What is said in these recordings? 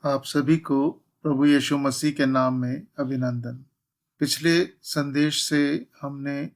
आप सभी को प्रभु यीशु मसीह के नाम में अभिनंदन। पिछले संदेश से हमने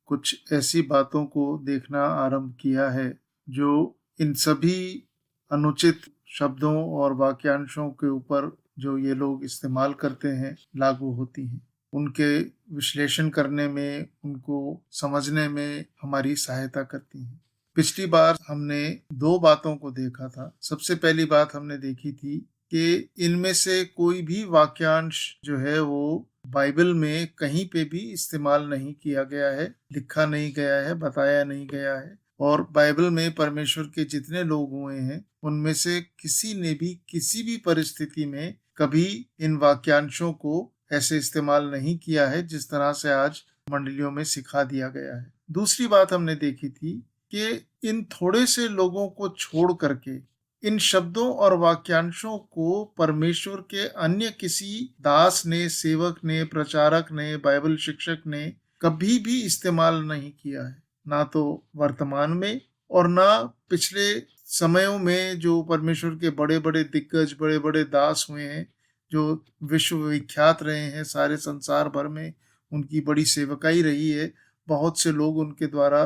कुछ ऐसी बातों को देखना आरंभ किया है जो इन सभी अनुचित शब्दों और वाक्यांशों के ऊपर जो ये लोग इस्तेमाल करते हैं लागू होती हैं। उनके विश्लेषण करने में, उनको समझने में हमारी सहायता करती हैं। पिछली बार हमने दो बातों को देखा था। सबसे पहली बात हमने देखी थी कि इनमें से कोई भी वाक्यांश जो है वो बाइबल में कहीं पे भी इस्तेमाल नहीं किया गया है, लिखा नहीं गया है, बताया नहीं गया है। और बाइबल में परमेश्वर के जितने लोग हुए हैं उनमें से किसी ने भी किसी भी परिस्थिति में कभी इन वाक्यांशों को ऐसे इस्तेमाल नहीं किया है जिस तरह से आज मंडलियों में सिखा दिया गया है। दूसरी बात हमने देखी थी कि इन थोड़े से लोगों को छोड़ करके इन शब्दों और वाक्यांशों को परमेश्वर के अन्य किसी दास ने, सेवक ने, प्रचारक ने, बाइबल शिक्षक ने कभी भी इस्तेमाल नहीं किया है। ना तो वर्तमान में और ना पिछले समयों में जो परमेश्वर के बड़े बड़े दिग्गज, बड़े बड़े दास हुए हैं, जो विश्व विख्यात रहे हैं, सारे संसार भर में उनकी बड़ी सेवकाई रही है। बहुत से लोग उनके द्वारा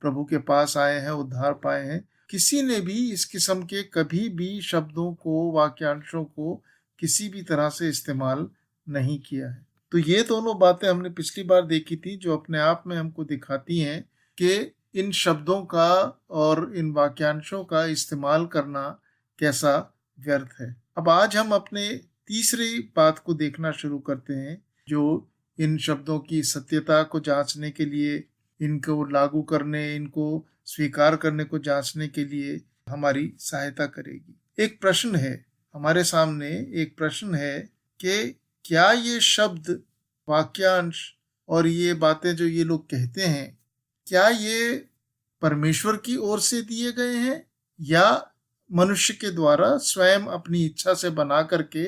प्रभु के पास आए हैं, उद्धार पाए हैं। किसी ने भी इस किस्म के कभी भी शब्दों को, वाक्यांशों को किसी भी तरह से इस्तेमाल नहीं किया है। तो ये दोनों बातें हमने पिछली बार देखी थी, जो अपने आप में हमको दिखाती हैं कि इन शब्दों का और इन वाक्यांशों का इस्तेमाल करना कैसा व्यर्थ है। अब आज हम अपने तीसरी बात को देखना शुरू करते हैं, जो इन शब्दों की सत्यता को जांचने के लिए, इनको लागू करने, इनको स्वीकार करने को जांचने के लिए हमारी सहायता करेगी। एक प्रश्न है हमारे सामने, एक प्रश्न है कि क्या ये शब्द, वाक्यांश और ये बातें जो ये लोग कहते हैं, क्या ये परमेश्वर की ओर से दिए गए हैं या मनुष्य के द्वारा स्वयं अपनी इच्छा से बना करके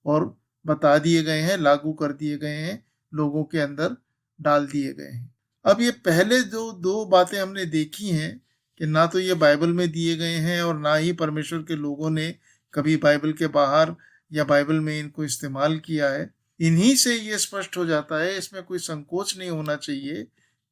और बता दिए गए हैं, लागू कर दिए गए हैं, लोगों के अंदर डाल दिए गए हैं। अब ये पहले जो दो बातें हमने देखी हैं कि ना तो ये बाइबल में दिए गए हैं और ना ही परमेश्वर के लोगों ने कभी बाइबल के बाहर या बाइबल में इनको इस्तेमाल किया है। इन्हीं से ये स्पष्ट हो जाता है, इसमें कोई संकोच नहीं होना चाहिए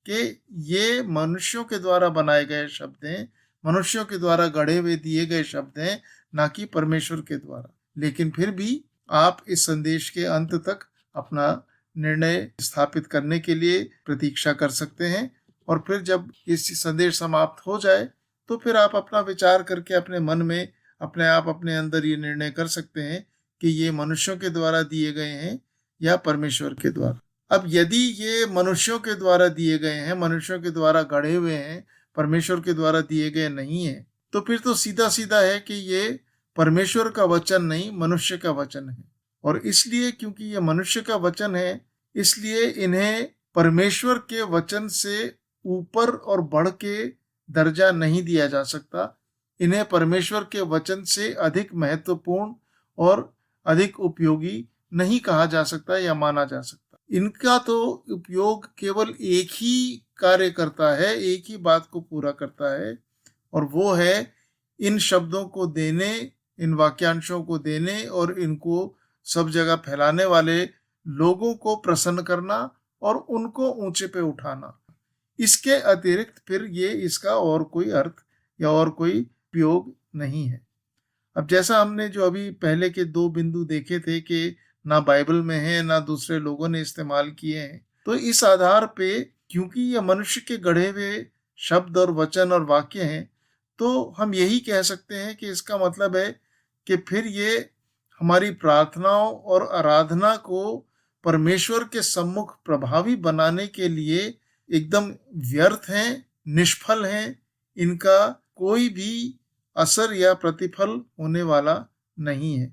कि ये मनुष्यों के द्वारा बनाए गए शब्द हैं, मनुष्यों के द्वारा गढ़े हुए दिए गए शब्द हैं, ना कि परमेश्वर के द्वारा। लेकिन फिर भी आप इस संदेश के अंत तक अपना निर्णय स्थापित करने के लिए प्रतीक्षा कर सकते हैं और फिर जब इस संदेश समाप्त हो जाए तो फिर आप अपना विचार करके अपने मन में अपने आप अपने अंदर ये निर्णय कर सकते हैं कि ये मनुष्यों के द्वारा दिए गए हैं या परमेश्वर के द्वारा। अब यदि ये मनुष्यों के द्वारा दिए गए हैं, मनुष्यों के द्वारा गढ़े हुए हैं, परमेश्वर के द्वारा दिए गए नहीं है, तो फिर तो सीधा सीधा है कि ये परमेश्वर का वचन नहीं, मनुष्य का वचन है। और इसलिए क्योंकि ये मनुष्य का वचन है, इसलिए इन्हें परमेश्वर के वचन से ऊपर और बढ़ के दर्जा नहीं दिया जा सकता। इन्हें परमेश्वर के वचन से अधिक महत्वपूर्ण और अधिक उपयोगी नहीं कहा जा सकता या माना जा सकता। इनका तो उपयोग केवल एक ही कार्य करता है, एक ही बात को पूरा करता है, और वो है इन शब्दों को देने, इन वाक्यांशों को देने और इनको सब जगह फैलाने वाले लोगों को प्रसन्न करना और उनको ऊंचे पे उठाना। इसके अतिरिक्त फिर ये इसका और कोई अर्थ या और कोई उपयोग नहीं है। अब जैसा हमने जो अभी पहले के दो बिंदु देखे थे कि ना बाइबल में है, ना दूसरे लोगों ने इस्तेमाल किए हैं, तो इस आधार पे क्योंकि ये मनुष्य के गढ़े हुए शब्द और वचन और वाक्य हैं, तो हम यही कह सकते हैं कि इसका मतलब है कि फिर ये हमारी प्रार्थनाओं और आराधना को परमेश्वर के सम्मुख प्रभावी बनाने के लिए एकदम व्यर्थ हैं, निष्फल हैं। इनका कोई भी असर या प्रतिफल होने वाला नहीं है,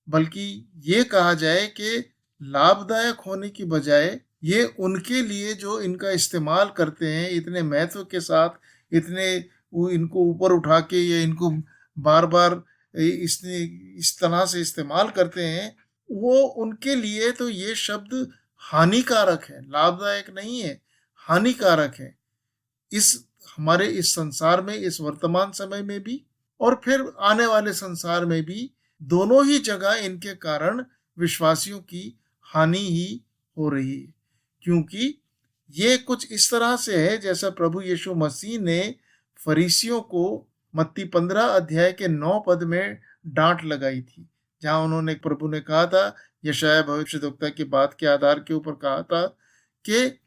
बल्कि ये कहा जाए कि लाभदायक होने की बजाय ये उनके लिए जो इनका इस्तेमाल करते हैं, इतने महत्व के साथ, इतने इनको ऊपर उठा के या इनको बार बार इस तरह से इस्तेमाल करते हैं, वो उनके लिए तो ये शब्द हानिकारक है, लाभदायक नहीं है, हानिकारक है। इस हमारे इस संसार में, इस वर्तमान समय में भी और फिर आने वाले संसार में भी दोनों ही जगह इनके कारण विश्वासियों की हानि ही हो रही है, क्योंकि ये कुछ इस तरह से है जैसा प्रभु यीशु मसीह ने फरीसियों को मत्ती 15 अध्याय के 9 पद में डांट लगाई थी, जहां उन्होंने प्रभु ने कहा था, यशायाह भविष्यद्वक्ता की बात के आधार के ऊपर कहा था कि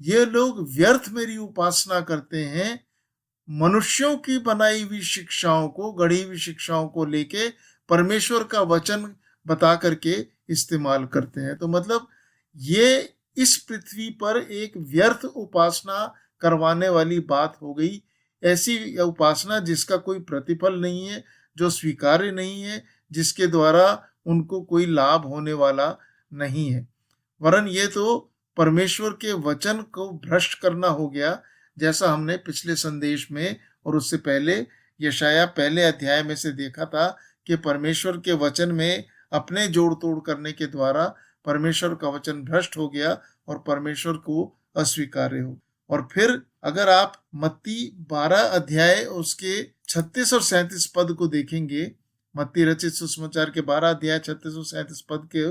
ये लोग व्यर्थ मेरी उपासना करते हैं, मनुष्यों की बनाई हुई शिक्षाओं को, गढ़ी हुई शिक्षाओं को लेके परमेश्वर का वचन बता करके इस्तेमाल करते हैं। तो मतलब ये इस पृथ्वी पर एक व्यर्थ उपासना करवाने वाली बात हो गई, ऐसी उपासना जिसका कोई प्रतिफल नहीं है, जो स्वीकार्य नहीं है, जिसके द्वारा उनको कोई लाभ होने वाला नहीं है, वरन ये तो परमेश्वर के वचन को भ्रष्ट करना हो गया, जैसा हमने पिछले संदेश में और उससे पहले यशायाह पहले अध्याय में से देखा था कि परमेश्वर के वचन में अपने जोड़ तोड़ करने के द्वारा परमेश्वर का वचन भ्रष्ट हो गया और परमेश्वर को अस्वीकार्य हो। और फिर अगर आप मत्ती 12 अध्याय उसके 36 और 37 पद को देखेंगे, मत्ती रचित सुसमाचार के 12 अध्याय 36 और 37 पद के,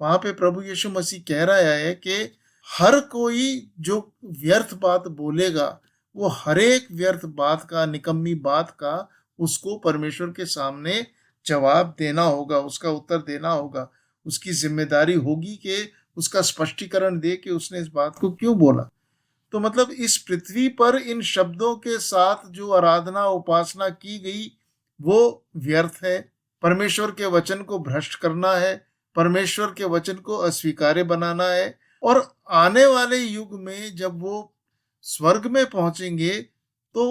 वहां पे प्रभु यीशु मसीह कह रहा है कि हर कोई जो व्यर्थ बात बोलेगा, वो हर एक व्यर्थ बात का, निकम्मी बात का उसको परमेश्वर के सामने जवाब देना होगा, उसका उत्तर देना होगा। उसकी जिम्मेदारी होगी कि उसका स्पष्टीकरण दे कि उसने इस बात को क्यों बोला। तो मतलब इस पृथ्वी पर इन शब्दों के साथ जो आराधना उपासना की गई वो व्यर्थ है। परमेश्वर के वचन को भ्रष्ट करना है, परमेश्वर के वचन को अस्वीकार्य बनाना है। और आने वाले युग में जब वो स्वर्ग में पहुंचेंगे तो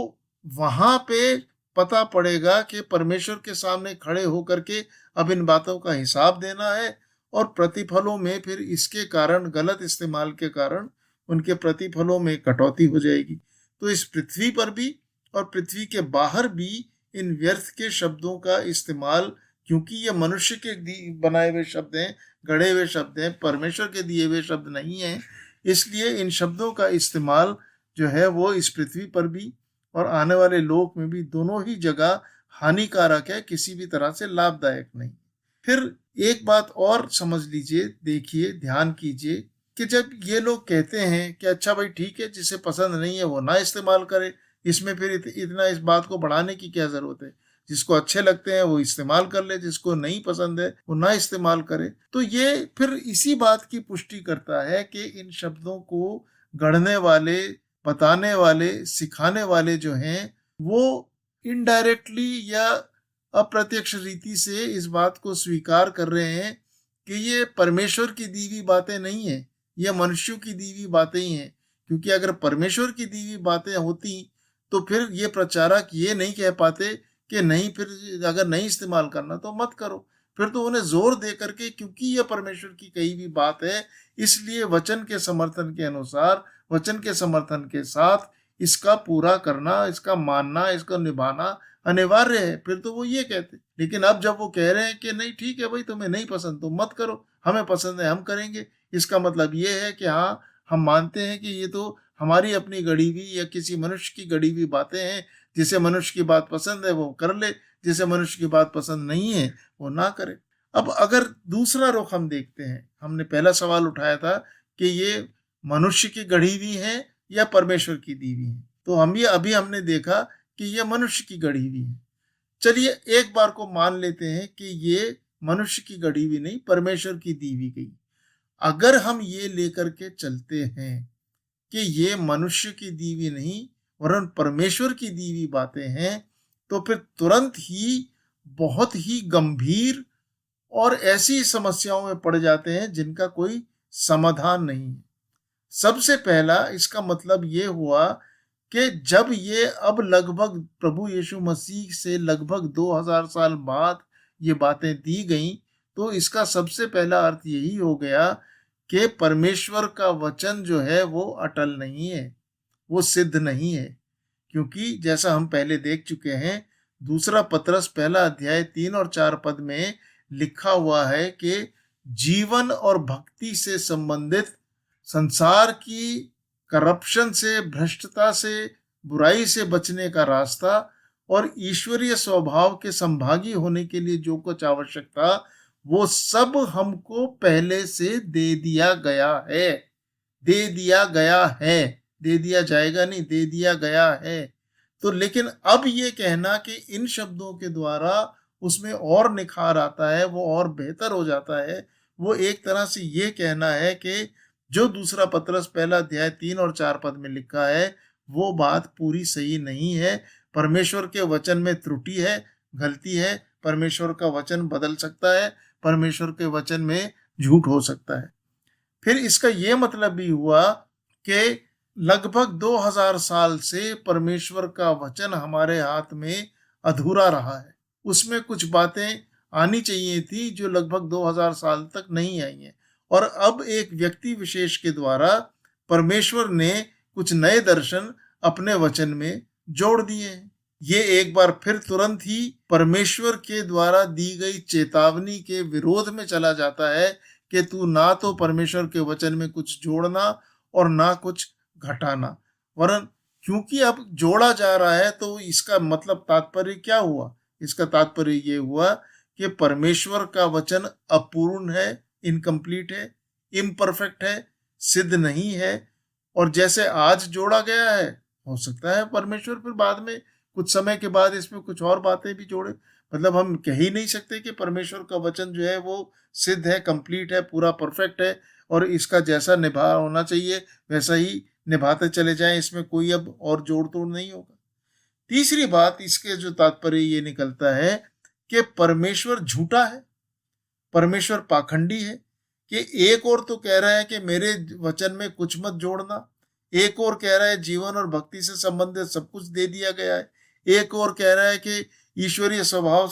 वहां पे पता पड़ेगा कि परमेश्वर के सामने खड़े होकर के अब इन बातों का हिसाब देना है, और प्रतिफलों में फिर इसके कारण, गलत इस्तेमाल के कारण उनके प्रतिफलों में कटौती हो जाएगी। तो इस पृथ्वी पर भी और पृथ्वी के बाहर भी इन व्यर्थ के शब्दों का इस्तेमाल, क्योंकि ये मनुष्य के बनाए हुए शब्द हैं, गढ़े हुए शब्द हैं, परमेश्वर के दिए हुए शब्द नहीं हैं, इसलिए इन शब्दों का इस्तेमाल जो है वो इस पृथ्वी पर भी और आने वाले लोक में भी दोनों ही जगह हानिकारक है, किसी भी तरह से लाभदायक नहीं। फिर एक बात और समझ लीजिए, देखिए, ध्यान कीजिए कि जब ये लोग कहते हैं कि अच्छा भाई ठीक है, जिसे पसंद नहीं है वो ना इस्तेमाल करे, इसमें फिर इतना इस बात को बढ़ाने की क्या जरूरत है, जिसको अच्छे लगते हैं वो इस्तेमाल कर ले, जिसको नहीं पसंद है वो ना इस्तेमाल करे। तो ये फिर इसी बात की पुष्टि करता है कि इन शब्दों को गढ़ने वाले, बताने वाले, सिखाने वाले जो हैं वो इनडायरेक्टली या अप्रत्यक्ष रीति से इस बात को स्वीकार कर रहे हैं कि ये परमेश्वर की दी हुई बातें नहीं है, ये मनुष्यों की दी हुई बातें ही हैं। क्योंकि अगर परमेश्वर की दी हुई बातें होती तो फिर ये प्रचारक ये नहीं कह पाते कि नहीं, फिर अगर नहीं इस्तेमाल करना तो मत करो। फिर तो उन्हें जोर दे करके, क्योंकि ये परमेश्वर की कही हुई बात है, इसलिए वचन के समर्थन के अनुसार, वचन के समर्थन के साथ इसका पूरा करना, इसका मानना, इसका निभाना अनिवार्य है। फिर तो वो ये कहते, लेकिन अब जब वो कह रहे हैं कि नहीं ठीक है भाई, तुम्हें नहीं पसंद तो मत करो, हमें पसंद है हम करेंगे, इसका मतलब ये है कि हाँ, हम मानते हैं कि ये तो हमारी अपनी गढ़ी हुई या किसी मनुष्य की गढ़ी हुई बातें हैं, जिसे मनुष्य की बात पसंद है वो कर ले, जिसे मनुष्य की बात पसंद नहीं है वो ना करे। अब अगर दूसरा रुख हम देखते हैं, हमने पहला सवाल उठाया था कि ये मनुष्य की गढ़ी हुई है या परमेश्वर की दी हुई है, तो हम ये अभी हमने देखा कि ये मनुष्य की गढ़ी हुई है। चलिए एक बार को मान लेते हैं कि ये मनुष्य की गढ़ी हुई नहीं, परमेश्वर की दी हुई गई। अगर हम ये लेकर के चलते हैं कि ये मनुष्य की दी हुई नहीं वरन परमेश्वर की दी हुई बातें हैं, तो फिर तुरंत ही बहुत ही गंभीर और ऐसी समस्याओं में पड़ जाते हैं जिनका कोई समाधान नहीं है। सबसे पहला इसका मतलब ये हुआ कि जब ये अब लगभग प्रभु यीशु मसीह से लगभग 2000 साल बाद ये बातें दी गई, तो इसका सबसे पहला अर्थ यही हो गया कि परमेश्वर का वचन जो है वो अटल नहीं है, वो सिद्ध नहीं है। क्योंकि जैसा हम पहले देख चुके हैं, दूसरा पतरस पहला अध्याय 3 और 4 पद में लिखा हुआ है कि जीवन और भक्ति से संबंधित संसार की करप्शन से, भ्रष्टता से, बुराई से बचने का रास्ता और ईश्वरीय स्वभाव के संभागी होने के लिए जो कुछ आवश्यक था वो सब हमको पहले से दे दिया गया है। दे दिया गया है, दे दिया जाएगा नहीं, दे दिया गया है। तो लेकिन अब ये कहना कि इन शब्दों के द्वारा उसमें और निखार आता है, वो और बेहतर हो जाता है, वो एक तरह से ये कहना है कि जो दूसरा पत्रस पहला अध्याय 3 और 4 पद में लिखा है वो बात पूरी सही नहीं है। परमेश्वर के वचन में त्रुटि है, गलती है। परमेश्वर का वचन बदल सकता है, परमेश्वर के वचन में झूठ हो सकता है। फिर इसका ये मतलब भी हुआ कि लगभग 2000 साल से परमेश्वर का वचन हमारे हाथ में अधूरा रहा है। उसमें कुछ बातें आनी चाहिए थी जो लगभग 2000 साल तक नहीं आई हैं, और अब एक व्यक्ति विशेष के द्वारा परमेश्वर ने कुछ नए दर्शन अपने वचन में जोड़ दिए हैं। ये एक बार फिर तुरंत ही परमेश्वर के द्वारा दी गई चेतावनी के विरोध में चला जाता है कि तू ना तो परमेश्वर के वचन में कुछ जोड़ना और ना कुछ घटाना। वरन क्योंकि अब जोड़ा जा रहा है तो इसका मतलब तात्पर्य क्या हुआ? इसका तात्पर्य ये हुआ कि परमेश्वर का वचन अपूर्ण है, इनकम्प्लीट है, इम्परफेक्ट है, सिद्ध नहीं है। और जैसे आज जोड़ा गया है, हो सकता है परमेश्वर फिर बाद में कुछ समय के बाद इसमें कुछ और बातें भी जोड़े। मतलब हम कह ही नहीं सकते कि परमेश्वर का वचन जो है वो सिद्ध है, कंप्लीट है, पूरा परफेक्ट है और इसका जैसा निभा होना चाहिए वैसा ही निभाते चले जाएं, इसमें कोई अब और जोड़ तोड़ नहीं होगा। तीसरी बात इसके जो तात्पर्य ये निकलता है कि परमेश्वर झूठा है, परमेश्वर पाखंडी है। कि एक और तो कह रहा है कि मेरे वचन में कुछ मत जोड़ना, एक और कह रहा है जीवन और भक्ति से संबंधित सब कुछ दे दिया गया है, एक और कह रहा है कि ईश्वरीय स्वभाव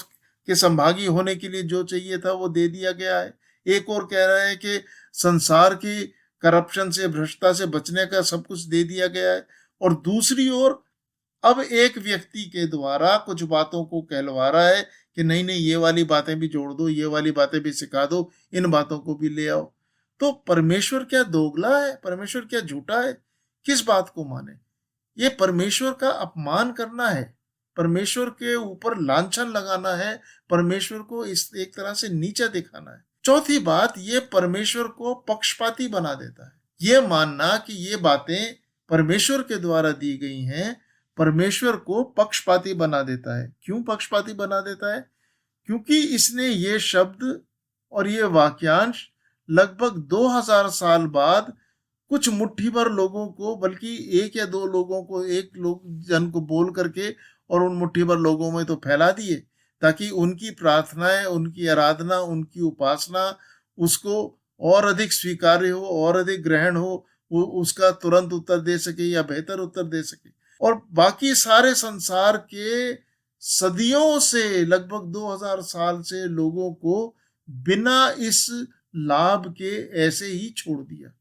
के संभागी होने के लिए जो चाहिए था वो दे दिया गया है, एक और कह रहा है कि संसार की करप्शन से, भ्रष्टता से बचने का सब कुछ दे दिया गया है। और दूसरी ओर अब एक व्यक्ति के द्वारा कुछ बातों को कहलवा रहा है कि नहीं नहीं ये वाली बातें भी जोड़ दो, ये वाली बातें भी सिखा दो, इन बातों को भी ले आओ। तो परमेश्वर क्या दोगला है? परमेश्वर क्या झूठा है? किस बात को माने? ये परमेश्वर का अपमान करना है, परमेश्वर के ऊपर लांछन लगाना है, परमेश्वर को इस एक तरह से नीचा दिखाना है। चौथी बात, ये परमेश्वर को पक्षपाती बना देता है। ये मानना कि ये बातें परमेश्वर के द्वारा दी गई हैं, परमेश्वर को पक्षपाती बना देता है। क्यों पक्षपाती बना देता है? क्योंकि इसने ये शब्द और ये वाक्यांश लगभग 2000 साल बाद कुछ मुट्ठी भर लोगों को, बल्कि एक या दो लोगों को, एक लोग जन को बोल करके और उन मुट्ठी भर लोगों में तो फैला दिए, ताकि उनकी प्रार्थनाएं, उनकी आराधना, उनकी उपासना उसको और अधिक स्वीकार्य हो, और अधिक ग्रहण हो, वो उसका तुरंत उत्तर दे सके या बेहतर उत्तर दे सके। और बाकी सारे संसार के सदियों से, लगभग 2000 साल से लोगों को बिना इस लाभ के ऐसे ही छोड़ दिया।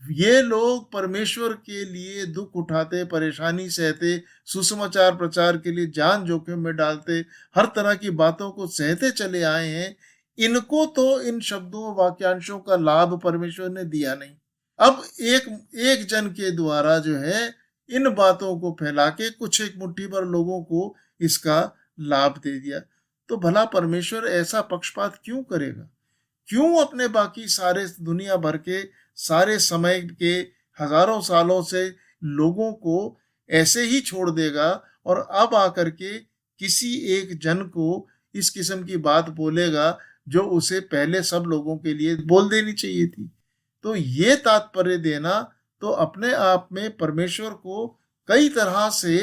ये लोग परमेश्वर के लिए दुख उठाते, परेशानी सहते, सुसमाचार प्रचार के लिए जान जोखिम में डालते, हर तरह की बातों को सहते चले आए हैं। इनको तो इन शब्दों वाक्यांशों का लाभ परमेश्वर ने दिया नहीं। अब एक जन के द्वारा जो है इन बातों को फैला के कुछ एक मुट्ठी भर लोगों को इसका लाभ दे दिया। तो भला परमेश्वर ऐसा पक्षपात क्यों करेगा? क्यों अपने बाकी सारे दुनिया भर के सारे समय के हजारों सालों से लोगों को ऐसे ही छोड़ देगा और अब आकर के किसी एक जन को इस किस्म की बात बोलेगा जो उसे पहले सब लोगों के लिए बोल देनी चाहिए थी? तो ये तात्पर्य देना तो अपने आप में परमेश्वर को कई तरह से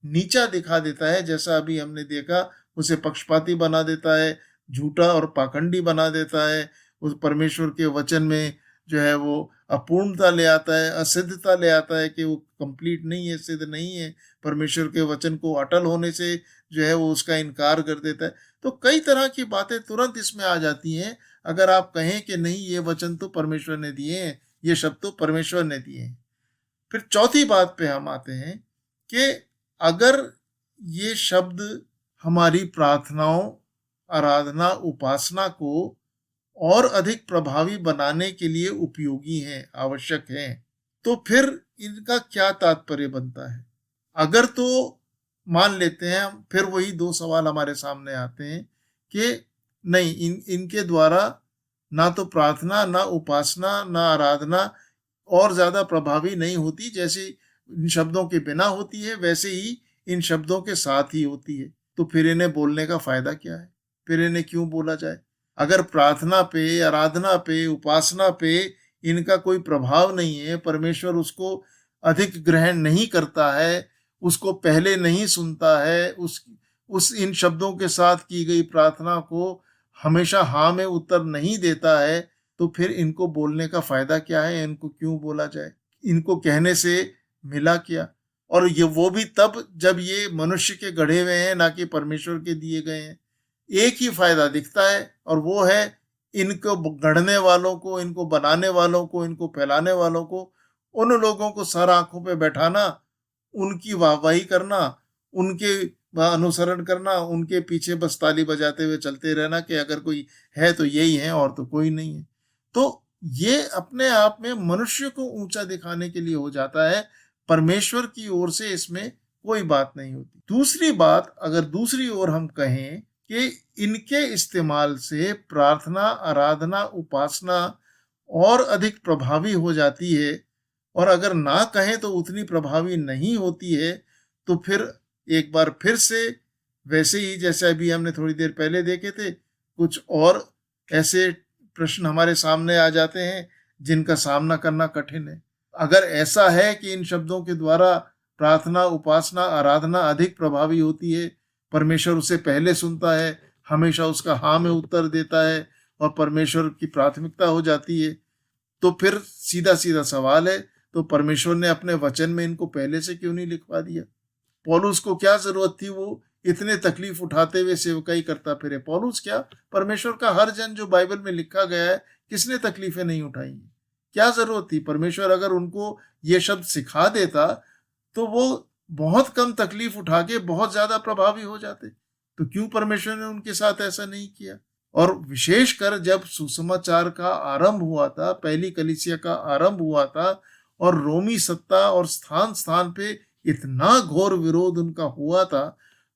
नीचा दिखा देता है। जैसा अभी हमने देखा, उसे पक्षपाती बना देता है, झूठा और पाखंडी बना देता है, उस परमेश्वर के वचन में जो है वो अपूर्णता ले आता है, असिद्धता ले आता है कि वो कंप्लीट नहीं है, सिद्ध नहीं है। परमेश्वर के वचन को अटल होने से जो है वो उसका इनकार कर देता है। तो कई तरह की बातें तुरंत इसमें आ जाती हैं। अगर आप कहें कि नहीं ये वचन तो परमेश्वर ने दिए हैं, ये शब्द तो परमेश्वर ने दिए हैं। फिर चौथी बात पे हम आते हैं कि अगर ये शब्द हमारी प्रार्थनाओं, आराधना, उपासना को और अधिक प्रभावी बनाने के लिए उपयोगी हैं, आवश्यक हैं, तो फिर इनका क्या तात्पर्य बनता है? अगर तो मान लेते हैं, फिर वही दो सवाल हमारे सामने आते हैं कि नहीं, इनके द्वारा ना तो प्रार्थना, ना उपासना, ना आराधना और ज्यादा प्रभावी नहीं होती, जैसे इन शब्दों के बिना होती है वैसे ही इन शब्दों के साथ ही होती है। तो फिर इन्हें बोलने का फायदा क्या है? फिर इन्हें क्यों बोला जाए? अगर प्रार्थना पे, आराधना पे, उपासना पे इनका कोई प्रभाव नहीं है, परमेश्वर उसको अधिक ग्रहण नहीं करता है, उसको पहले नहीं सुनता है, उस इन शब्दों के साथ की गई प्रार्थना को हमेशा हाँ में उत्तर नहीं देता है, तो फिर इनको बोलने का फायदा क्या है? इनको क्यों बोला जाए? इनको कहने से मिला क्या? और ये वो भी तब जब ये मनुष्य के गढ़े हुए हैं, ना कि परमेश्वर के दिए गए हैं। एक ही फायदा दिखता है, और वो है इनको गढ़ने वालों को, इनको बनाने वालों को, इनको फैलाने वालों को, उन लोगों को सर आंखों पे बैठाना, उनकी वाहवाही करना, उनके अनुसरण करना, उनके पीछे बस ताली बजाते हुए चलते रहना कि अगर कोई है तो यही है और तो कोई नहीं है। तो ये अपने आप में मनुष्य को ऊंचा दिखाने के लिए हो जाता है, परमेश्वर की ओर से इसमें कोई बात नहीं होती। दूसरी बात, अगर दूसरी ओर हम कहें कि इनके इस्तेमाल से प्रार्थना, आराधना, उपासना और अधिक प्रभावी हो जाती है, और अगर ना कहें तो उतनी प्रभावी नहीं होती है, तो फिर एक बार फिर से वैसे ही जैसे अभी हमने थोड़ी देर पहले देखे थे, कुछ और ऐसे प्रश्न हमारे सामने आ जाते हैं जिनका सामना करना कठिन है। अगर ऐसा है कि इन शब्दों के द्वारा प्रार्थना, उपासना, आराधना अधिक प्रभावी होती है, परमेश्वर उसे पहले सुनता है, हमेशा उसका हाँ में उत्तर देता है और परमेश्वर की प्राथमिकता हो जाती है, तो फिर सीधा सीधा सवाल है, तो परमेश्वर ने अपने वचन में इनको पहले से क्यों नहीं लिखवा दिया? पौलुस को क्या जरूरत थी वो इतने तकलीफ उठाते हुए सेवकाई करता फिरे? पौलुस क्या, परमेश्वर का हर जन जो बाइबल में लिखा गया है, किसने तकलीफें नहीं उठाई? क्या जरूरत थी? परमेश्वर अगर उनको ये शब्द सिखा देता तो वो बहुत कम तकलीफ उठा के बहुत ज्यादा प्रभावी हो जाते। तो क्यों परमेश्वर ने उनके साथ ऐसा नहीं किया? और विशेषकर जब सुसमाचार का आरंभ हुआ था, पहली कलीसिया का आरंभ हुआ था, और रोमी सत्ता और स्थान स्थान पे इतना घोर विरोध उनका हुआ था,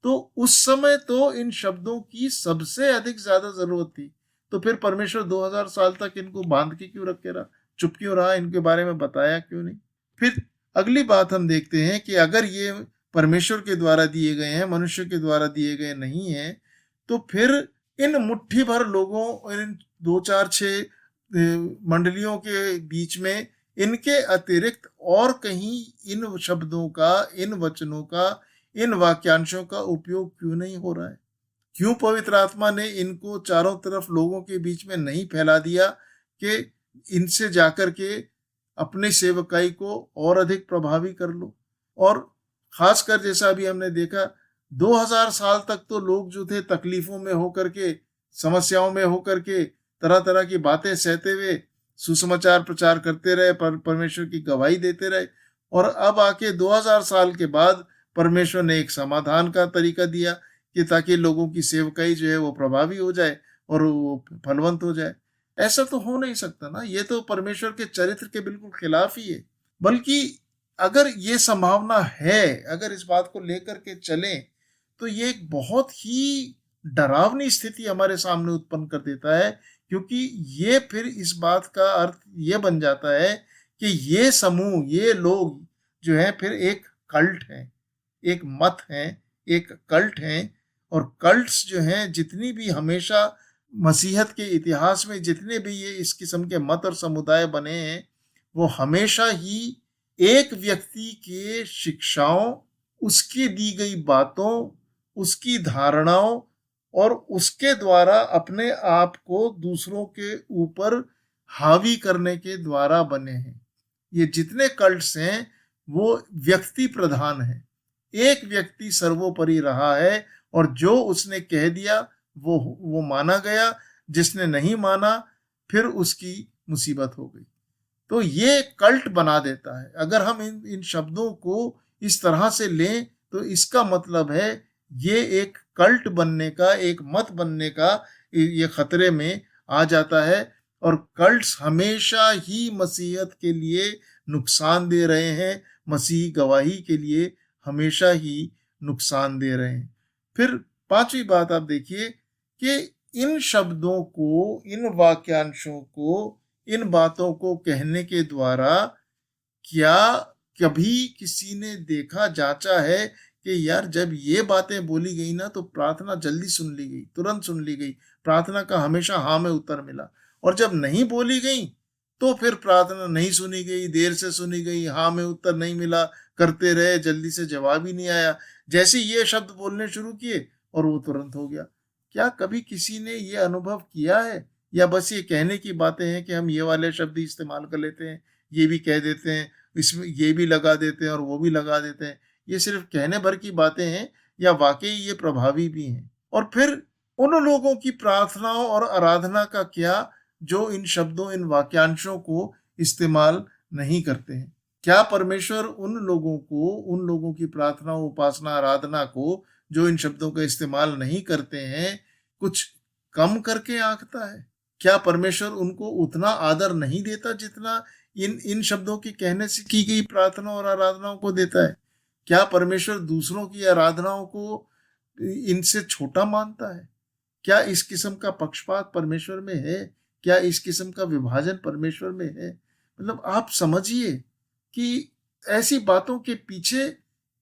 तो उस समय तो इन शब्दों की सबसे अधिक ज्यादा जरूरत थी। तो फिर परमेश्वर 2000 साल तक इनको बांध के क्यों रखे रहा? चुप क्यों रहा? इनके बारे में बताया क्यों नहीं? फिर अगली बात हम देखते हैं कि अगर ये परमेश्वर के द्वारा दिए गए हैं, मनुष्य के द्वारा दिए गए नहीं है, तो फिर इन मुट्ठी भर लोगों, इन 2 4 6 मंडलियों के बीच में इनके अतिरिक्त और कहीं इन शब्दों का, इन वचनों का, इन वाक्यांशों का उपयोग क्यों नहीं हो रहा है? क्यों पवित्र आत्मा ने इनको चारों तरफ लोगों के बीच में नहीं फैला दिया कि इनसे जाकर के अपनी सेवकाई को और अधिक प्रभावी कर लो? और खासकर जैसा अभी हमने देखा, 2000 साल तक तो लोग जो थे तकलीफों में होकर के, समस्याओं में होकर के, तरह तरह की बातें सहते हुए सुसमाचार प्रचार करते रहे, परमेश्वर की गवाही देते रहे, और अब आके 2000 साल के बाद परमेश्वर ने एक समाधान का तरीका दिया कि ताकि लोगों की सेवकाई जो है वो प्रभावी हो जाए और वो फलवंत हो जाए। ऐसा तो हो नहीं सकता ना, ये तो परमेश्वर के चरित्र के बिल्कुल खिलाफ ही है। बल्कि अगर ये संभावना है, अगर इस बात को लेकर के चलें, तो ये एक बहुत ही डरावनी स्थिति हमारे सामने उत्पन्न कर देता है, क्योंकि ये फिर इस बात का अर्थ ये बन जाता है कि ये समूह, ये लोग जो है फिर एक कल्ट है, एक मत है, एक कल्ट है। और कल्ट्स जो हैं, जितनी भी हमेशा मसीहत के इतिहास में जितने भी ये इस किस्म के मत और समुदाय बने हैं, वो हमेशा ही एक व्यक्ति के शिक्षाओं, उसकी दी गई बातों, उसकी धारणाओं और उसके द्वारा अपने आप को दूसरों के ऊपर हावी करने के द्वारा बने हैं। ये जितने कल्ट्स हैं वो व्यक्ति प्रधान हैं। एक व्यक्ति सर्वोपरि रहा है, और जो उसने कह दिया वो माना गया, जिसने नहीं माना फिर उसकी मुसीबत हो गई। तो ये कल्ट बना देता है। अगर हम इन शब्दों को इस तरह से लें तो इसका मतलब है ये एक कल्ट बनने का, एक मत बनने का ये खतरे में आ जाता है। और कल्ट्स हमेशा ही मसीहत के लिए नुकसान दे रहे हैं, मसीही गवाही के लिए हमेशा ही नुकसान दे रहे हैं। फिर पांचवी बात आप देखिए कि इन शब्दों को, इन वाक्यांशों को, इन बातों को कहने के द्वारा क्या कभी किसी ने देखा, जांचा है कि यार जब ये बातें बोली गई ना तो प्रार्थना जल्दी सुन ली गई, तुरंत सुन ली गई, प्रार्थना का हमेशा हाँ में उत्तर मिला। और जब नहीं बोली गई तो फिर प्रार्थना नहीं सुनी गई, देर से सुनी गई, हाँ में उत्तर नहीं मिला, करते रहे, जल्दी से जवाब ही नहीं आया। जैसे ये शब्द बोलने शुरू किए और वो तुरंत हो गया। क्या कभी किसी ने ये अनुभव किया है, या बस ये कहने की बातें हैं कि हम ये वाले शब्द ही इस्तेमाल कर लेते हैं, ये भी कह देते हैं, इसमें ये भी लगा देते हैं और वो भी लगा देते हैं। ये सिर्फ कहने भर की बातें हैं या वाकई ये प्रभावी भी हैं? और फिर उन लोगों की प्रार्थनाओं और आराधना का क्या जो इन शब्दों, इन वाक्यांशों को इस्तेमाल नहीं करते हैं? क्या परमेश्वर उन लोगों को, उन लोगों की प्रार्थना, उपासना, आराधना को जो इन शब्दों का इस्तेमाल नहीं करते हैं, कुछ कम करके आंकता है? क्या परमेश्वर उनको उतना आदर नहीं देता जितना इन इन शब्दों के कहने से की गई प्रार्थना और आराधनाओं को देता है? क्या परमेश्वर दूसरों की आराधनाओं को इनसे छोटा मानता है? क्या इस किस्म का पक्षपात परमेश्वर में है? क्या इस किस्म का विभाजन परमेश्वर में है? मतलब आप समझिए कि ऐसी बातों के पीछे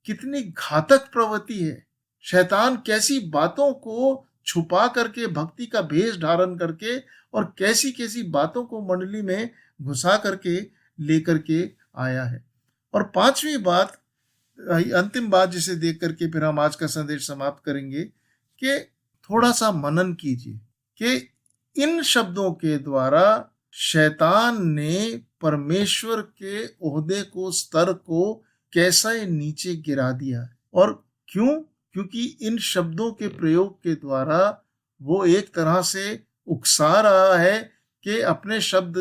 कितनी घातक प्रवृत्ति है। शैतान कैसी बातों को छुपा करके, भक्ति का भेष धारण करके, और कैसी कैसी बातों को मंडली में घुसा करके लेकर के आया है। और पांचवी बात, अंतिम बात जिसे देख करके फिर हम आज का संदेश समाप्त करेंगे, कि थोड़ा सा मनन कीजिए कि इन शब्दों के द्वारा शैतान ने परमेश्वर के ओहदे को, स्तर को कैसे नीचे गिरा दिया। और क्यों? क्योंकि इन शब्दों के प्रयोग के द्वारा वो एक तरह से उकसा रहा है कि अपने शब्द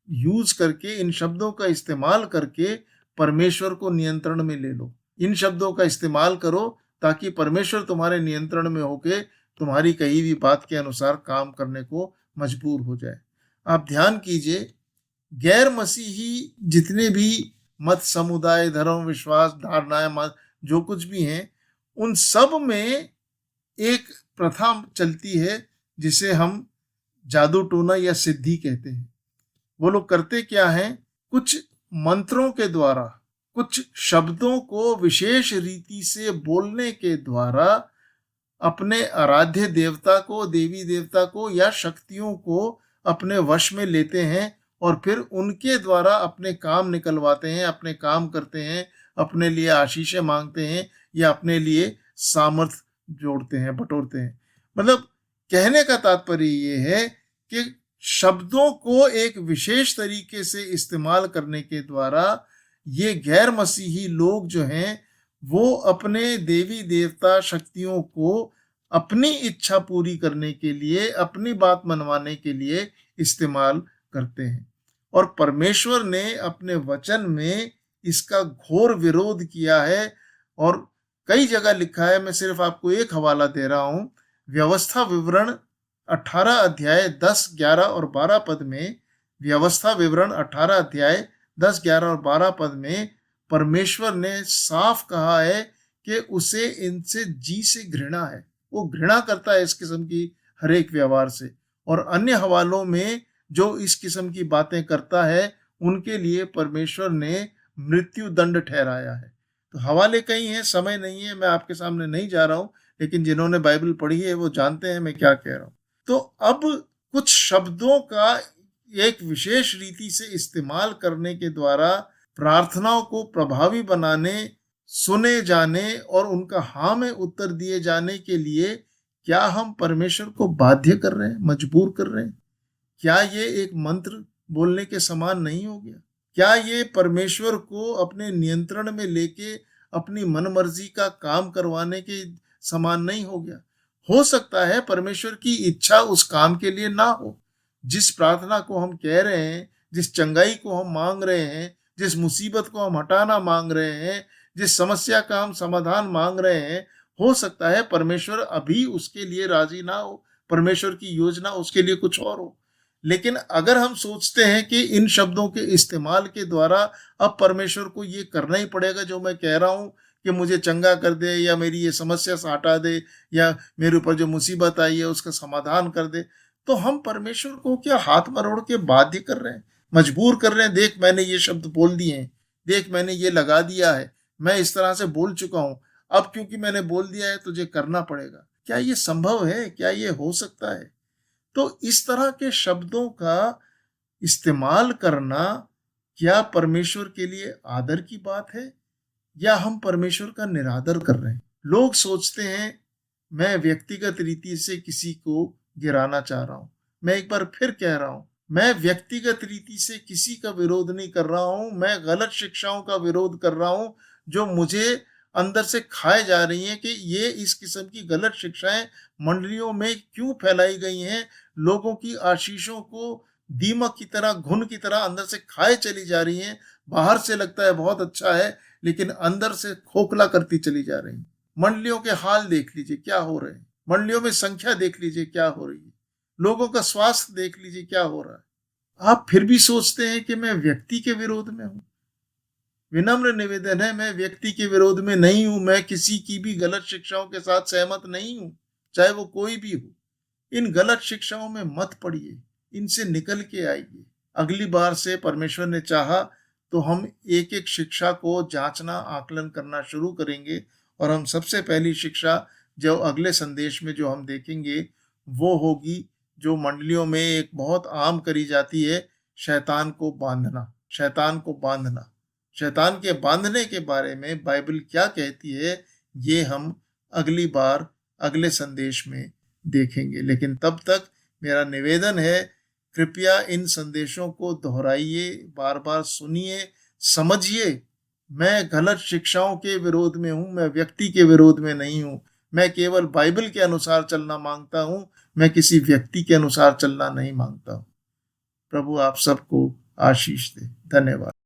यूज करके, इन शब्दों का इस्तेमाल करके परमेश्वर को नियंत्रण में ले लो। इन शब्दों का इस्तेमाल करो ताकि परमेश्वर तुम्हारे नियंत्रण में होके तुम्हारी कही भी बात के अनुसार काम करने को मजबूर हो जाए। आप ध्यान कीजिए, गैर मसीही जितने भी मत, समुदाय, धर्म, विश्वास, धारणाएं, मत जो कुछ भी हैं, उन सब में एक प्रथा चलती है जिसे हम जादू टोना या सिद्धि कहते हैं। वो लोग करते क्या हैं? कुछ मंत्रों के द्वारा, कुछ शब्दों को विशेष रीति से बोलने के द्वारा अपने आराध्य देवता को, देवी देवता को या शक्तियों को अपने वश में लेते हैं और फिर उनके द्वारा अपने काम निकलवाते हैं, अपने काम करते हैं, अपने लिए आशीषें मांगते हैं या अपने लिए सामर्थ जोड़ते हैं, बटोरते हैं। मतलब कहने का तात्पर्य ये है कि शब्दों को एक विशेष तरीके से इस्तेमाल करने के द्वारा ये गैर मसीही लोग जो हैं वो अपने देवी देवता शक्तियों को अपनी इच्छा पूरी करने के लिए, अपनी बात मनवाने के लिए इस्तेमाल करते हैं। और परमेश्वर ने अपने वचन में इसका घोर विरोध किया है और कई जगह लिखा है। मैं सिर्फ आपको एक हवाला दे रहा हूं। व्यवस्था विवरण 18 अध्याय 10, 11 और 12 पद में, व्यवस्था विवरण 18 अध्याय 10, 11 और 12 पद में परमेश्वर ने साफ कहा है कि उसे इनसे जी से घृणा है। वो घृणा करता है इस किस्म की हर एक व्यवहार से। और अन्य हवालों में जो इस किस्म की बातें करता है उनके लिए परमेश्वर ने मृत्यु दंड ठहराया है। तो हवाले कई हैं, समय नहीं है, मैं आपके सामने नहीं जा रहा हूं, लेकिन जिन्होंने बाइबल पढ़ी है वो जानते हैं मैं क्या कह रहा हूं। तो अब कुछ शब्दों का एक विशेष रीति से इस्तेमाल करने के द्वारा प्रार्थनाओं को प्रभावी बनाने, सुने जाने और उनका हाँ में उत्तर दिए जाने के लिए क्या हम परमेश्वर को बाध्य कर रहे हैं, मजबूर कर रहे हैं? क्या ये एक मंत्र बोलने के समान नहीं हो गया? क्या ये परमेश्वर को अपने नियंत्रण में लेके अपनी मनमर्जी का काम करवाने के समान नहीं हो गया? हो सकता है परमेश्वर की इच्छा उस काम के लिए ना हो। जिस प्रार्थना को हम कह रहे हैं, जिस चंगाई को हम मांग रहे हैं, जिस मुसीबत को हम हटाना मांग रहे हैं, जिस समस्या का हम समाधान मांग रहे हैं, हो सकता है परमेश्वर अभी उसके लिए राजी ना हो, परमेश्वर की योजना उसके लिए कुछ और हो। लेकिन अगर हम सोचते हैं कि इन शब्दों के इस्तेमाल के द्वारा अब परमेश्वर को ये करना ही पड़ेगा जो मैं कह रहा हूं कि मुझे चंगा कर दे या मेरी ये समस्या से हटा दे या मेरे ऊपर जो मुसीबत आई है उसका समाधान कर दे, तो हम परमेश्वर को क्या हाथ मरोड़ के बाध्य कर रहे हैं, मजबूर कर रहे हैं। देख मैंने ये शब्द बोल दिए हैं, देख मैंने ये लगा दिया है, मैं इस तरह से बोल चुका हूं, अब क्योंकि मैंने बोल दिया है तुझे करना पड़ेगा। क्या ये संभव है? क्या ये हो सकता है? तो इस तरह के शब्दों का इस्तेमाल करना क्या परमेश्वर के लिए आदर की बात है या हम परमेश्वर का निरादर कर रहे हैं? लोग सोचते हैं मैं व्यक्तिगत रीति से किसी को गिराना चाह रहा हूं। मैं एक बार फिर कह रहा हूं, मैं व्यक्तिगत रीति से किसी का विरोध नहीं कर रहा हूं, मैं गलत शिक्षाओं का विरोध कर रहा हूं जो मुझे अंदर से खाए जा रही हैं कि ये इस किस्म की गलत शिक्षाएं मंडलियों में क्यों फैलाई गई हैं, लोगों की आशीषों को दीमक की तरह, घुन की तरह अंदर से खाए चली जा रही हैं। बाहर से लगता है बहुत अच्छा है लेकिन अंदर से खोखला करती चली जा रही हैं। मंडलियों के हाल देख लीजिए क्या हो रहे हैं, मंडलियों में संख्या देख लीजिए क्या हो रही है, लोगों का स्वास्थ्य देख लीजिए क्या हो रहा है। आप फिर भी सोचते हैं कि मैं व्यक्ति के विरोध में हूं। विनम्र निवेदन है, मैं व्यक्ति के विरोध में नहीं हूं, मैं किसी की भी गलत शिक्षाओं के साथ सहमत नहीं हूं, चाहे वो कोई भी हो। इन गलत शिक्षाओं में मत पड़िए, इनसे निकल के आइए। अगली बार से परमेश्वर ने चाहा तो हम एक एक शिक्षा को जांचना, आकलन करना शुरू करेंगे और हम सबसे पहली शिक्षा जो अगले संदेश में जो हम देखेंगे वो होगी जो मंडलियों में एक बहुत आम करी जाती है, शैतान को बांधना। शैतान को बांधना, शैतान के बांधने के बारे में बाइबल क्या कहती है ये हम अगली बार अगले संदेश में देखेंगे। लेकिन तब तक मेरा निवेदन है कृपया इन संदेशों को दोहराइए, बार बार सुनिए, समझिए। मैं गलत शिक्षाओं के विरोध में हूं, मैं व्यक्ति के विरोध में नहीं हूं। मैं केवल बाइबल के अनुसार चलना मांगता हूं, मैं किसी व्यक्ति के अनुसार चलना नहीं मांगता हूं। प्रभु आप सबको आशीष दे। धन्यवाद।